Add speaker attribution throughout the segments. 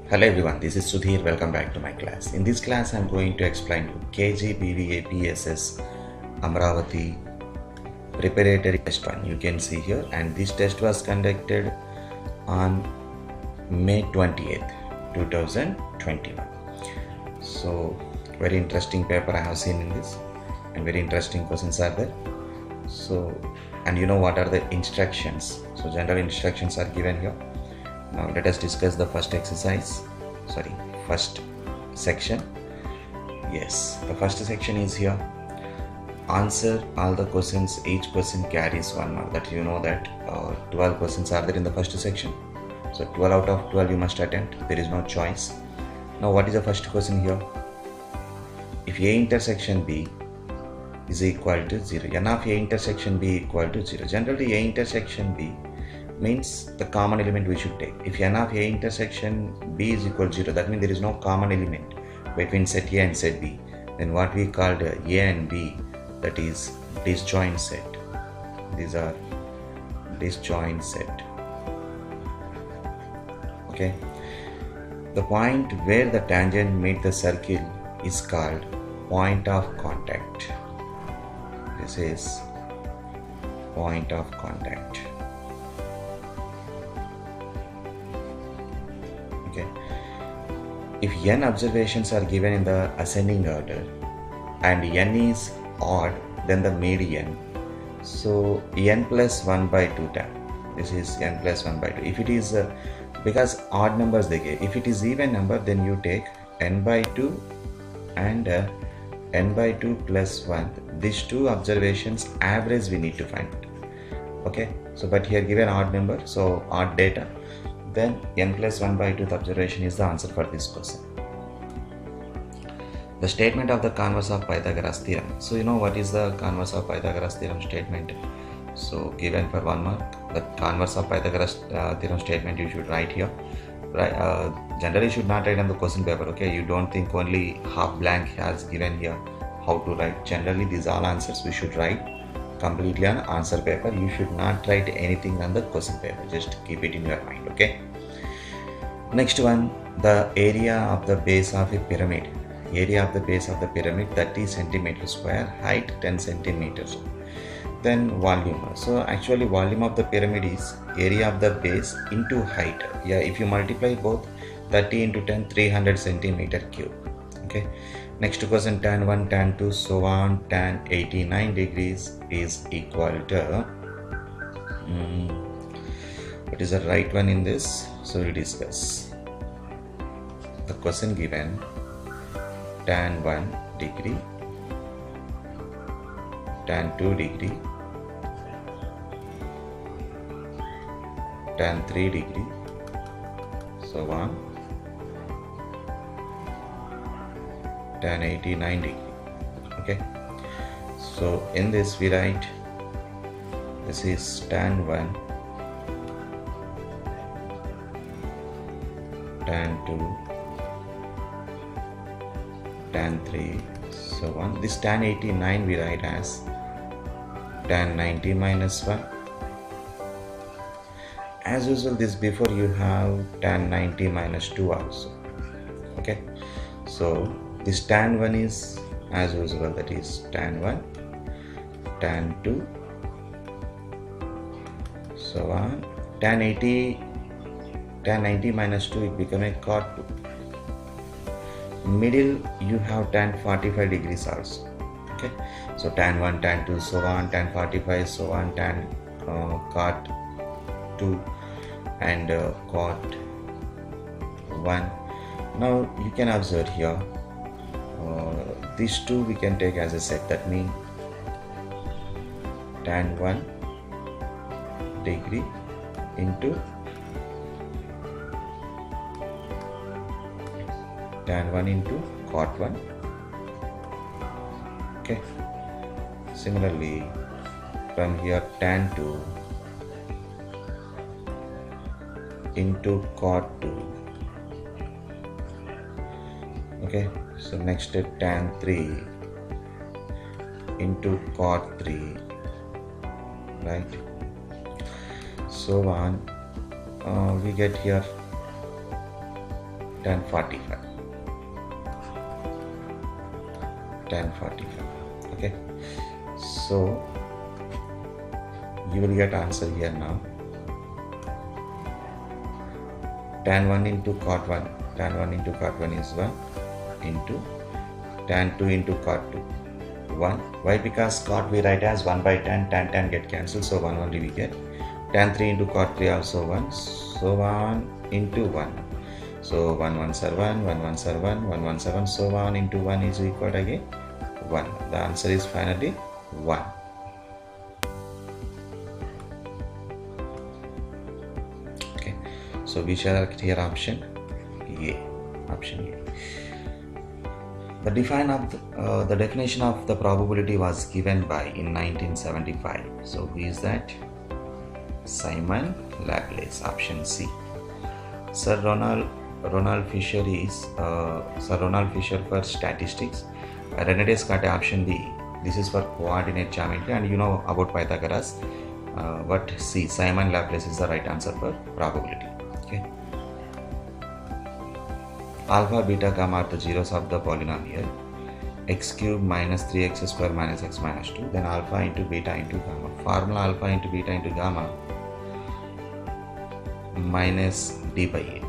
Speaker 1: Hello everyone, this is Sudhir. Welcome back to my class. In this class, I'm going to explain you KG BVA PSS Amravati Preparatory Test 1. You can see here, and this test was conducted on May 20th, 2021. So, very interesting paper I have seen in this, and very interesting questions are there. So, and you know what are the instructions? So, general instructions are given here. Now let us discuss the first section. Yes, the first section is here. Answer all the questions. Each question carries 1 mark. That you know that 12 questions are there in the first section. So 12 out of 12 you must attempt. There is no choice. Now what is the first question here? If A intersection B is equal to 0, n of A intersection B equal to 0. Generally A intersection B means the common element we should take. If n of A intersection B is equal to 0, that means there is no common element between set A and set B. Then what we called A and B, that is disjoint set. These are disjoint set. Okay. The point where the tangent meets the circle is called point of contact. This is point of contact. Okay. If n observations are given in the ascending order and n is odd, then the median. So n plus 1 by 2 time. This is n plus 1 by 2. If it is because odd numbers they give. If it is even number, then you take n by 2 and n by 2 plus 1. These two observations average we need to find. Okay. So but here given odd number, so odd data. Then n plus 1 by 2th observation is the answer for this question. The statement of the converse of Pythagoras theorem. So you know what is the converse of Pythagoras theorem statement? So given for 1 mark, the converse of Pythagoras theorem statement you should write here. Right? Generally you should not write on the question paper. Okay, you don't think only half blank has given here how to write. Generally these all answers we should write completely on answer paper. You should not write anything on the question paper. Just keep it in your mind. Okay. Next one, the area of the base of a pyramid. Area of the base of the pyramid 30 centimeters square, height 10 centimeters. Then volume. So actually volume of the pyramid is area of the base into height. Yeah, if you multiply both, 30 into 10, 300 centimeter cube. Okay. Next question, tan 1, tan 2, so on, tan 89 degrees is equal to what is the right one in this? So we'll discuss. The question given, tan 1 degree, tan 2 degree, tan 3 degree, so on, tan 89 degree. Okay. So in this we write, this is tan 1, tan 2, tan 3, so on. This tan 89 we write as tan 90 minus 1. As usual, this before you have tan 90 minus 2 also. Okay. So this tan 1 is as usual, that is tan 1, tan 2, so on. Tan 90 minus 2, it become a cot 2. Middle you have tan 45 degrees also. Okay. So tan 1, tan 2, so on, tan 45, so on, tan cot 2 and cot 1. Now you can observe here, these two we can take as a set. That means tan 1 degree into tan 1 into cot 1. Okay. Similarly, from here tan 2 into cot 2. Okay. So next tan 3 into cot 3. Right. So on. We get here tan 45. Tan 45. Okay, so you will get answer here now. Tan 1 into cot 1. Tan 1 into cot 1 is 1 into tan 2 into cot 2. 1. Why? Because cot we write as 1 by tan. Tan get cancelled, so 1 only we get. Tan 3 into cot 3 also 1. So 1 into 1. So 1 1s are 1, 1 1s are 1, 1 1s are 1. So 1 into 1 is equal to again 1. The answer is finally 1. Okay. So we shall select here option A. Option A. The definition of the probability was given by in 1975. So who is that? Simon Laplace. Option C. Sir Ronald Fisher for statistics. René Descartes. Option B. This is for coordinate geometry, and you know about Pythagoras. But C. Simon Laplace is the right answer for probability. Okay. Alpha, beta, gamma are the zeros of the polynomial x cube minus 3x square minus x minus 2. Then alpha into beta into gamma. Formula alpha into beta into gamma minus d by a.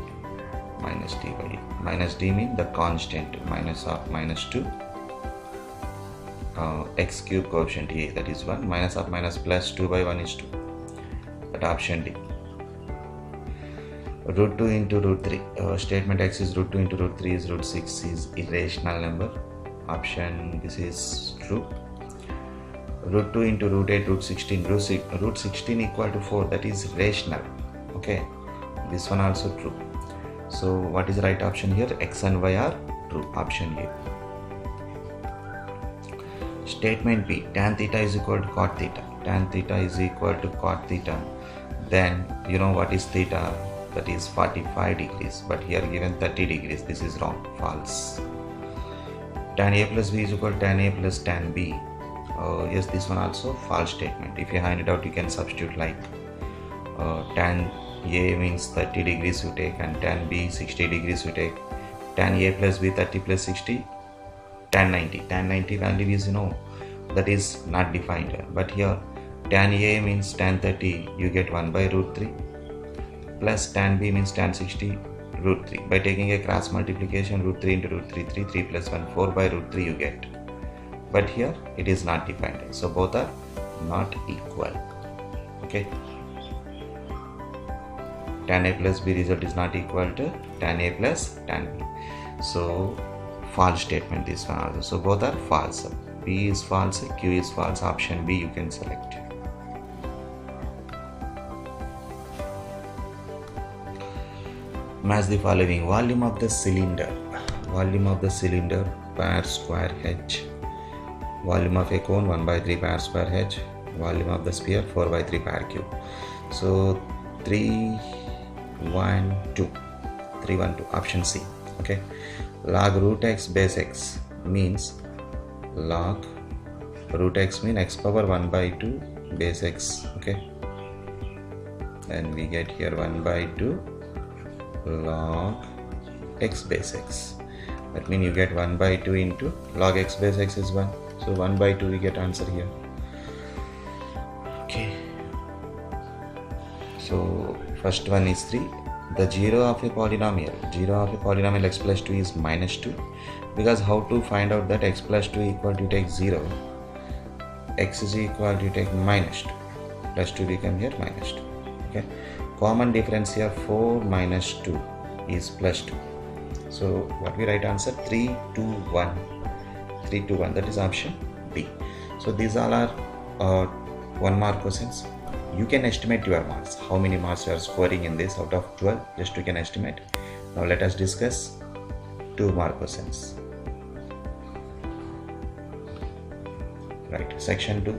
Speaker 1: Minus d by a. Minus d means the constant minus of minus 2. X cube coefficient a, that is 1. Minus of minus plus 2 by 1 is 2. That option D. Root 2 into root 3. Statement x is root 2 into root 3 is root 6 is irrational number. Option this is true. Root 2 into root 8 root 16. Root 16 equal to 4, that is rational. Okay. This one also true. So what is the right option here? X and y are true. Option A. Statement B. Tan theta is equal to cot theta. Tan theta is equal to cot theta. Then you know what is theta? That is 45 degrees. But here given 30 degrees. This is wrong. False. Tan A plus B is equal to tan A plus tan B. Yes, this one also false statement. If you find it out, you can substitute like tan A means 30 degrees you take, and tan B 60 degrees you take. Tan A plus B 30 plus 60. Tan 90. Tan 90 value is, you know, that is not defined. But here tan A means tan 30, you get 1 by root 3. Plus tan B means tan 60 root 3. By taking a cross multiplication, root 3 into root 3, 3 plus 1, 4 by root 3 you get. But here it is not defined. So both are not equal. Okay. Tan A plus B result is not equal to tan A plus tan B. So false statement this one also. So both are false. B is false, Q is false. Option B you can select. Match the following. Volume of the cylinder. Volume of the cylinder per square h. Volume of a cone 1 by 3 per square h. Volume of the sphere 4 by 3 per cube. So 3 1 2. 3 1 2. Option C. Okay. Log root x base x means log root x means x power 1 by 2 base x. Okay. Then we get here 1 by 2 log x base x. That means you get 1 by 2 into log x base x is 1. So 1 by 2 we get answer here. Okay. So first one is 3. The zero of a polynomial x plus 2 is minus 2. Because how to find out that x plus 2 equal to take 0? X is equal to take minus 2. Plus 2 become here minus 2. Okay. Common difference here 4 minus 2 is plus 2. So what we write answer? 3 2 1. 3 2 1. That is option B. So these all are 1 mark questions. You can estimate your marks. How many marks you are scoring in this out of 12? Just you can estimate. Now let us discuss 2 mark questions. Right. Section 2.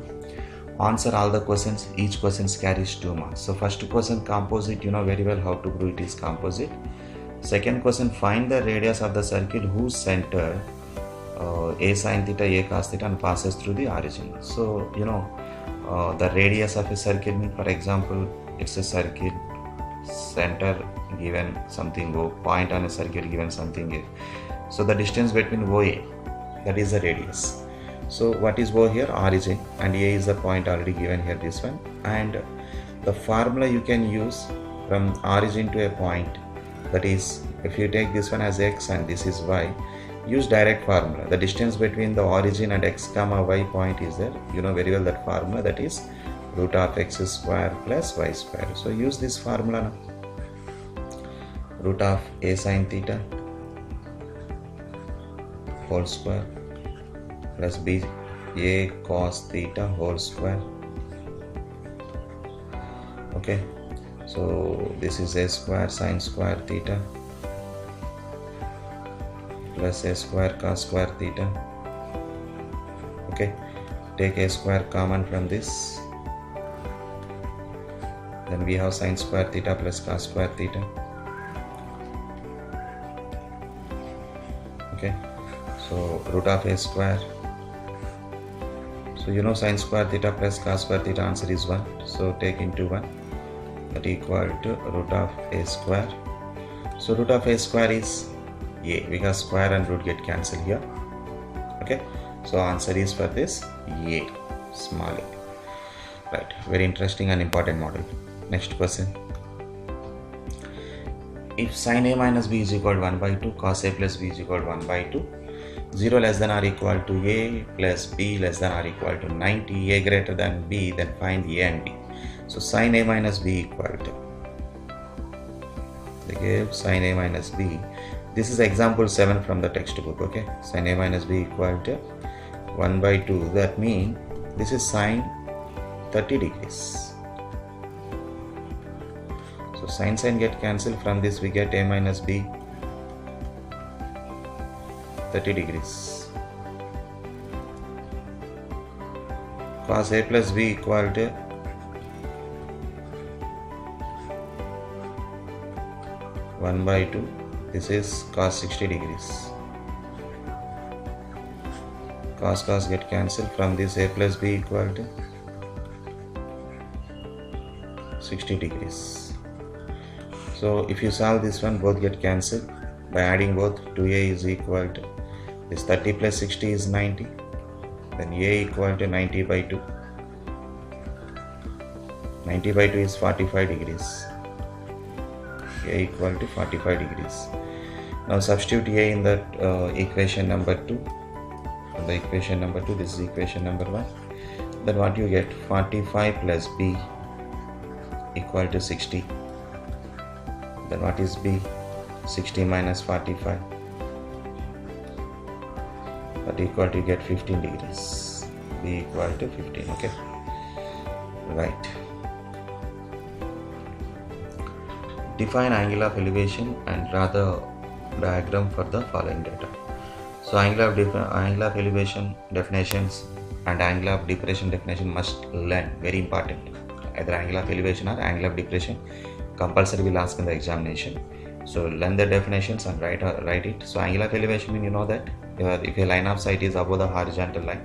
Speaker 1: Answer all the questions. Each question carries 2 marks. So first question composite. You know very well how to prove it is composite. Second question, find the radius of the circle whose center a sin theta, a cos theta and passes through the origin. So you know the radius of a circle means, for example, it's a circle center given something O, point on a circle given something A. So the distance between OA, that is the radius. So what is O here? Origin, and A is the point already given here, this one. And the formula you can use from origin to a point, that is, if you take this one as X and this is Y, use direct formula. The distance between the origin and X comma Y point is there. You know very well that formula, that is root of X square plus Y square. So use this formula now. Root of A sin theta whole square plus B A cos theta whole square. Okay, so this is A square sin square theta plus A square cos square theta. Okay, take A square common from this, then we have sin square theta plus cos square theta. Okay, so root of A square. So you know sin square theta plus cos square theta, answer is 1. So take into 1, that equal to root of A square. So root of A square is A, because square and root get cancelled here. Okay, so answer is for this A, small a. Right, very interesting and important model. Next question. If sin A minus B is equal to 1 by 2, cos A plus B is equal to 1 by 2, 0 less than or equal to A plus B less than or equal to 90, A greater than B, then find A and B. So sin A minus B equal to, they gave sin A minus B. This is example 7 from the textbook. Okay, sin A minus B equal to 1 by 2. That means this is sin 30 degrees. So sin get cancelled, from this we get A minus B 30 degrees. Cos A plus B equal to 1 by 2. This is cos 60 degrees. Cos get cancelled, from this A plus B equal to 60 degrees. So if you solve this one, both get cancelled. By adding both, 2A is equal to this 30 plus 60 is 90. Then A equal to 90 by 2. 90 by 2 is 45 degrees. A equal to 45 degrees. Now substitute A in that equation number 2. In the equation number 2, this is equation number 1. Then what you get? 45 plus B equal to 60. Then what is B? 60 minus 45. That equal to get 15 degrees. B equal to 15. Okay. Right. Define angle of elevation and draw the diagram for the following data. So angle of elevation definitions and angle of depression definition must learn. Very important. Either angle of elevation or angle of depression compulsory will ask in the examination. So learn the definitions and write it. So angle of elevation means, you know that if a line of sight is above the horizontal line,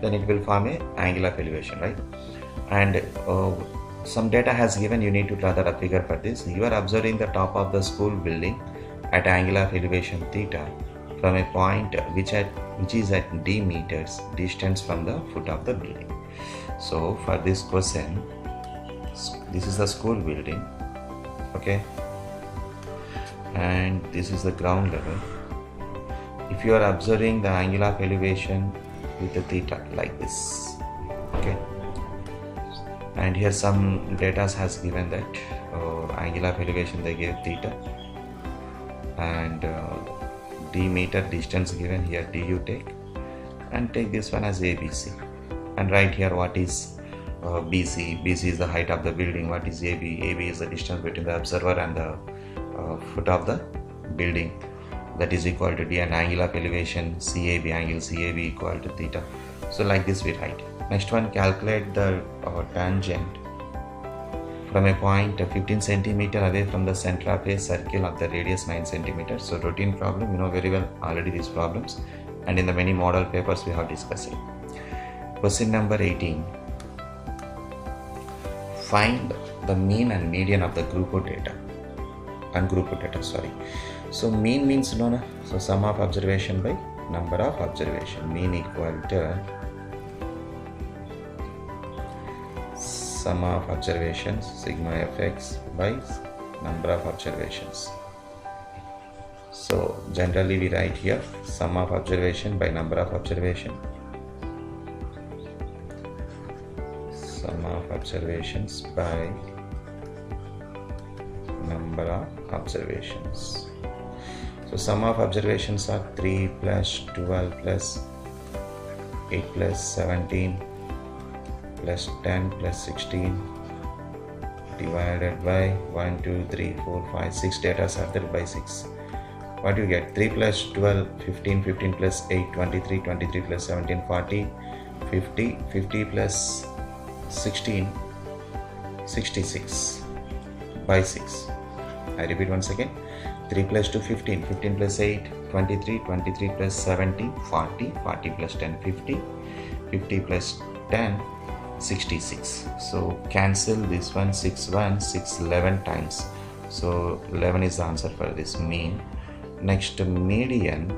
Speaker 1: then it will form a angle of elevation, right? And some data has given, you need to draw the figure for this. You are observing the top of the school building at angle of elevation theta from a point which is at d meters distance from the foot of the building. So for this question, this is the school building, okay, and this is the ground level. If you are observing the angle of elevation with the theta like this, okay, and here some data has given that angle of elevation they gave theta, and d meter distance given here, d you take, and take this one as ABC, and write here what is BC. BC is the height of the building. What is AB? AB is the distance between the observer and the foot of the building. That is equal to D, and angle of elevation CAB, angle CAB equal to theta. So like this we write. Next one, calculate the tangent from a point 15 centimeter away from the center of a circle of the radius 9 centimeters. So routine problem, you know very well already these problems, and in the many model papers we have discussed it. Question number 18. Find the mean and median of the group of data. ungrouped data, sorry. So mean means no, no. So sum of observation by number of observation. Mean equal to sum of observations sigma fx by number of observations. So generally we write here sum of observation by number of observation. Sum of observations by number of observations. So sum of observations are 3 plus 12 plus 8 plus 17 plus 10 plus 16 divided by 1, 2, 3, 4, 5, 6 data are there by 6. What do you get? 3 plus 12, 15, 15 plus 8, 23, 23 plus 17, 40, 50, 50 plus 16, 66 by 6. I repeat once again. 3 plus 2, 15, 15 plus 8, 23, 23 plus 17, 40, 40 plus 10, 50, 50 plus 10, 66. So cancel this one, 6, 1, 6, 11 times. So 11 is the answer for this mean. Next, median.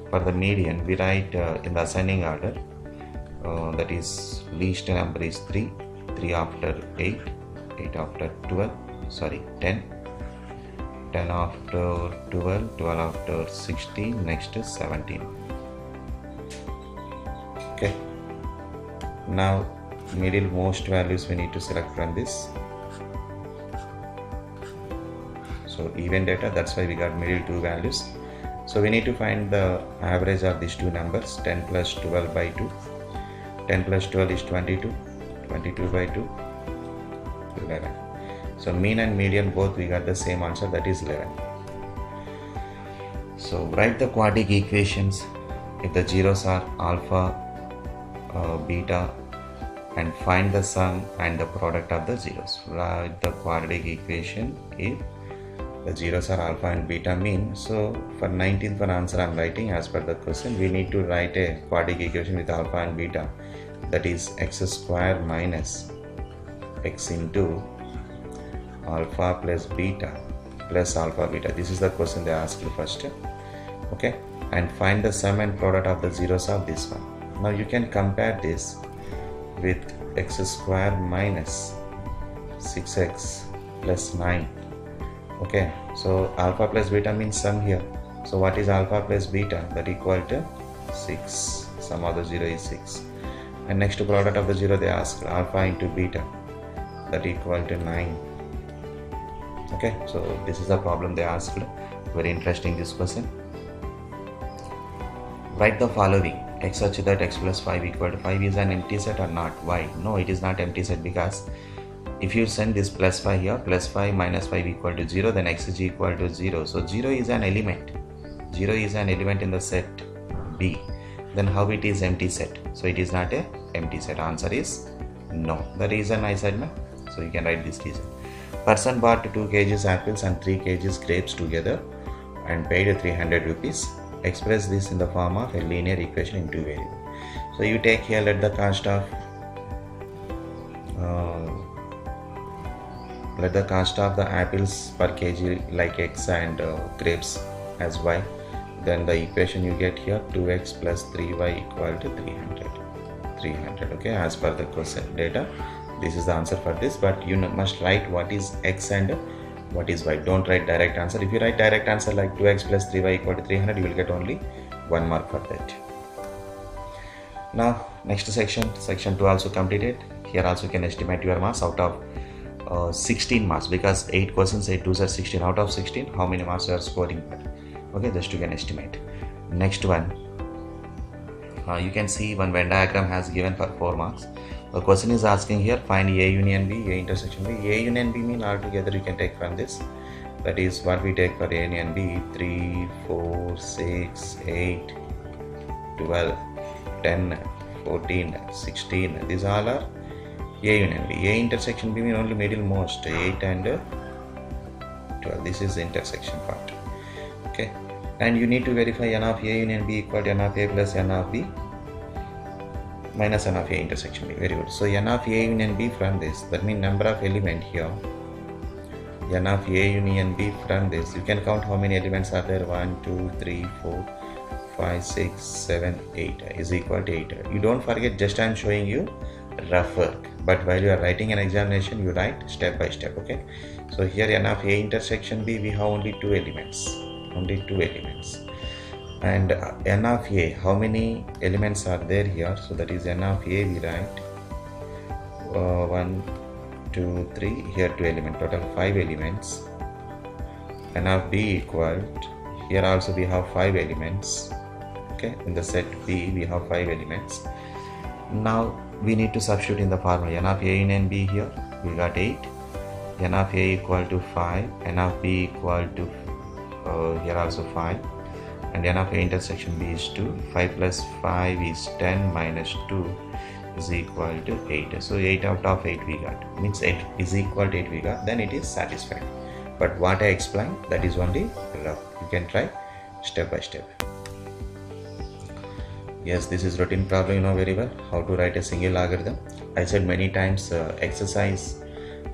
Speaker 1: For the median, we write in the ascending order. That is, least number is 3, 3 after 8, 8 after 12, sorry 10, 10 after 12, 12 after 16, next is 17. Okay. Now, middle most values we need to select from this. So even data, that's why we got middle two values. So we need to find the average of these two numbers. 10 plus 12 by 2. 10 plus 12 is 22. 22 by 2, 11. So mean and median both we got the same answer, that is 11. So write the quadratic equations if the zeros are alpha, beta, and find the sum and the product of the zeros. Write the quadratic equation if the zeros are alpha and beta mean. So for 19th one answer I am writing as per the question. We need to write a quadratic equation with alpha and beta, that is x square minus x into alpha plus beta plus alpha beta. This is the question they asked first. Okay, and find the sum and product of the zeros of this one. Now you can compare this with x square minus 6x plus 9. Okay, so alpha plus beta means sum here. So what is alpha plus beta? That equal to 6. Sum of the 0 is 6. And next to product of the 0 they ask alpha into beta, that equal to 9. Okay, so this is the problem they asked. Very interesting this question. Write the following. X such that x plus 5 equal to 5 is an empty set or not? Why? No, it is not empty set, because if you send this plus 5 here, plus 5 minus 5 equal to 0, then x is equal to 0. So 0 is an element. 0 is an element in the set B. Then how it is empty set? So it is not a empty set. Answer is no. The reason I said no. So you can write this reason. Person bought 2 kgs apples and 3 kgs grapes together and paid 300 rupees. Express this in the form of a linear equation in 2 variables. So you take here, let the cost of the apples per kg like x and grapes as y. Then the equation you get here, 2x plus 3y equal to 300. 300, okay, as per the question data. This is the answer for this, but you must write what is x and what is y. Don't write direct answer. If you write direct answer like 2x plus 3y equal to 300, you will get only 1 mark for that. Now next section 2 also completed. Here also you can estimate your marks out of 16 marks, because 8 questions, 8 2s are 16. Out of 16, how many marks you are scoring for? Okay, just you can estimate. Next one, you can see one Venn diagram has given for 4 marks. The question is asking here, find A union B, A intersection B. A union B mean altogether you can take from this. That is what we take for A union B. 3, 4, 6, 8, 12, 10, 14, 16. These all are A union B. A intersection B mean only middle most, 8 and 12. This is the intersection part. Okay, and you need to verify n of A union B equal to n of A plus n of B minus n of A intersection B. Very good. So n of A union B from this, that means number of element here, n of A union B from this, you can count how many elements are there. 1, 2, 3, 4, 5, 6, 7, 8 is equal to 8. You don't forget, just I am showing you rough work, but while you are writing an examination, you write step by step. Okay, so here n of A intersection B, we have only 2 elements, and n of A, how many elements are there here? So that is n of A, we write 1, 2, 3, here 2 elements, total 5 elements. N of B equal, here also we have 5 elements. Okay, in the set B we have 5 elements. Now we need to substitute in the formula. N of A union B, here we got 8, n of A equal to 5, n of B equal to here also 5, and n of A intersection B is 2. 5 plus 5 is 10 minus 2 is equal to 8. So 8 out of 8 we got, means 8 is equal to 8 we got, then it is satisfied. But what I explained, that is only rough. You can try step by step. Yes, this is routine problem, you know very well how to write a single logarithm. I said many times, exercise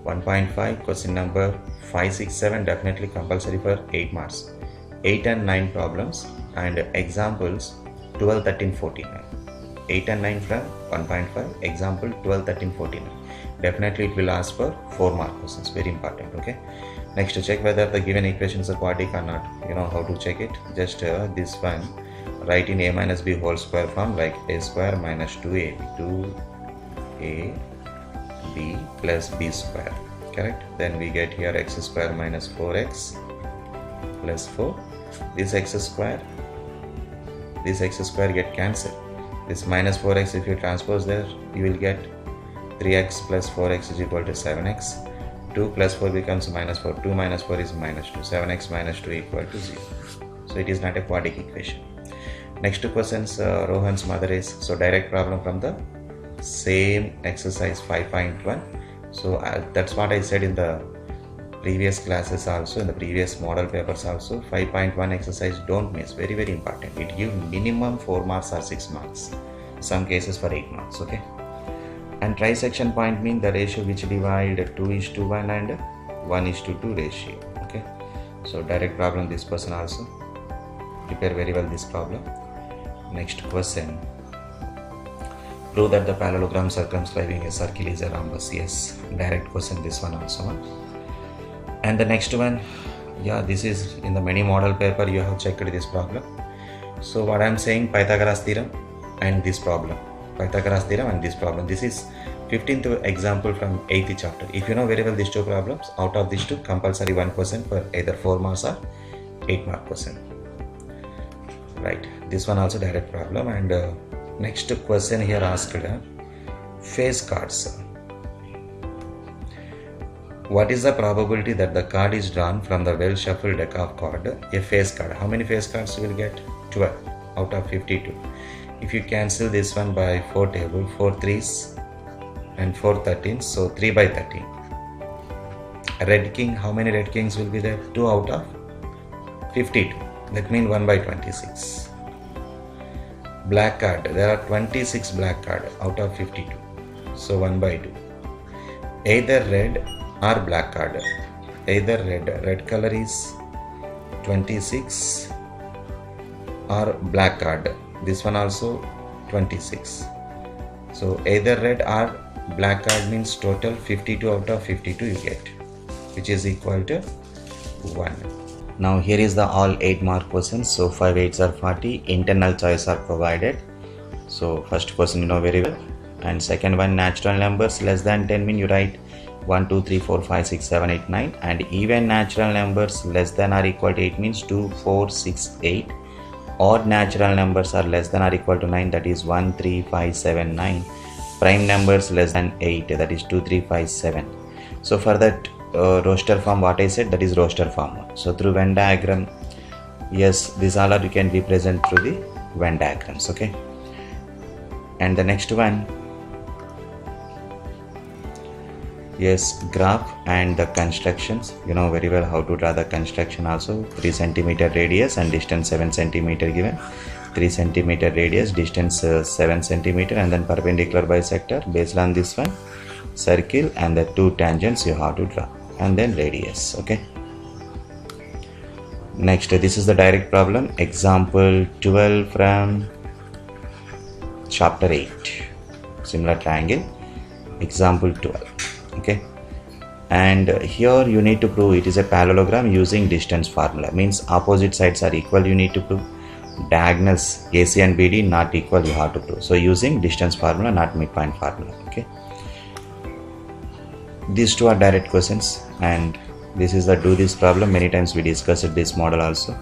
Speaker 1: 1.5 question number 5, 6, 7 definitely compulsory for 8 marks. 8 and 9 problems and examples 12, 13, 14. 8 and 9 from 1.5, example 12, 13, 14. Definitely it will ask for 4 mark questions, very important. Okay, next to check whether the given equations are quadratic or not. You know how to check it, just this one, write in a minus b whole square form, like a square minus 2ab plus b square, correct? Then we get here x square minus 4x plus 4. This x square get cancelled. This minus 4x, if you transpose there, you will get 3x plus 4x is equal to 7x. 2 plus 4 becomes minus 4. 2 minus 4 is minus 2. 7x minus 2 equal to 0. So it is not a quadratic equation. Next two questions, Rohan's mother is, so direct problem from the same exercise 5.1. So that's what I said in the previous classes also, in the previous model papers also. 5.1 exercise, don't miss, very very important. It gives minimum 4 marks or 6 marks, some cases for 8 marks. Okay, and trisection point mean the ratio which divide 2:1 and 1:2 ratio. Okay, so direct problem, this question also prepare very well this problem. Next question, prove that the parallelogram circumscribing a circle is a rhombus. Yes, direct question, this one also. And the next one, yeah, this is in the many model paper, you have checked this problem. So what I am saying, Pythagoras theorem and this problem, Pythagoras theorem and this problem. This is 15th example from 8th chapter. If you know very well these two problems, out of these two, compulsory 1 question for either 4 marks or 8 mark question. Right, this one also direct problem. And next question here asked, face cards. What is the probability that the card is drawn from the well shuffled deck of cards, a face card? How many face cards you will get? 12 out of 52. If you cancel this one by 4 table, 4 3s and 4 13s, so 3 by 13. Red king, how many red kings will be there? 2 out of 52. That means 1 by 26. Black card, there are 26 black card out of 52. So 1 by 2. Either red or black card. Either red color is 26 or black card. This one also 26. So either red or black card means total 52 out of 52 you get, which is equal to 1. Now here is the all 8 mark questions. So 5 8s are 40. Internal choice are provided. So first question you know very well. And second one, natural numbers less than 10 mean you write 1 2 3 4 5 6 7 8 9, and even natural numbers less than or equal to 8 means 2 4 6 8. Odd natural numbers are less than or equal to 9, that is 1 3 5 7 9. Prime numbers less than 8, that is 2 3 5 7. So for that roster form, what I said, that is roster form. So through Venn diagram, yes, these all are you can represent through the Venn diagrams. Okay, and the next one, yes, graph and the constructions. You know very well how to draw the construction also. 3 cm radius and distance 7 cm given. 3 cm radius, distance 7 cm, and then perpendicular bisector. Based on this one, circle and the 2 tangents you have to draw. and then radius. Okay, next, this is the direct problem, example 12 from chapter 8, similar triangle, example 12. Okay, and here you need to prove it is a parallelogram using distance formula, means opposite sides are equal, you need to prove. Diagonals AC and BD not equal, you have to prove. So using distance formula, not midpoint formula. Okay, these two are direct questions, and this is the do this problem. Many times we discussed this model also.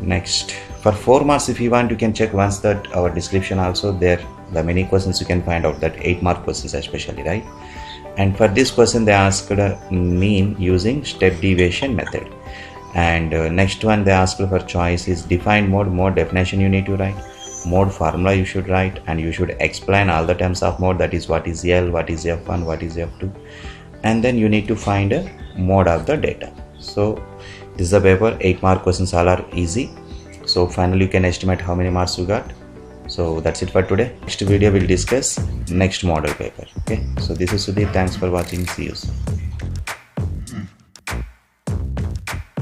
Speaker 1: Next, for 4 marks, if you want, you can check once that our description also there, the many questions you can find out, that 8 mark questions especially, right? And for this question they asked mean using step deviation method. And next one they asked for choice is define mode definition you need to write, mode formula you should write, and you should explain all the terms of mode, that is what is L, what is F1, what is F2, and then you need to find a mode of the data. So this is the paper, 8 mark questions, all are easy. So finally you can estimate how many marks you got. So that's it for today. Next video we'll discuss next model paper. Okay, so this is Sudhir, thanks for watching, see you soon.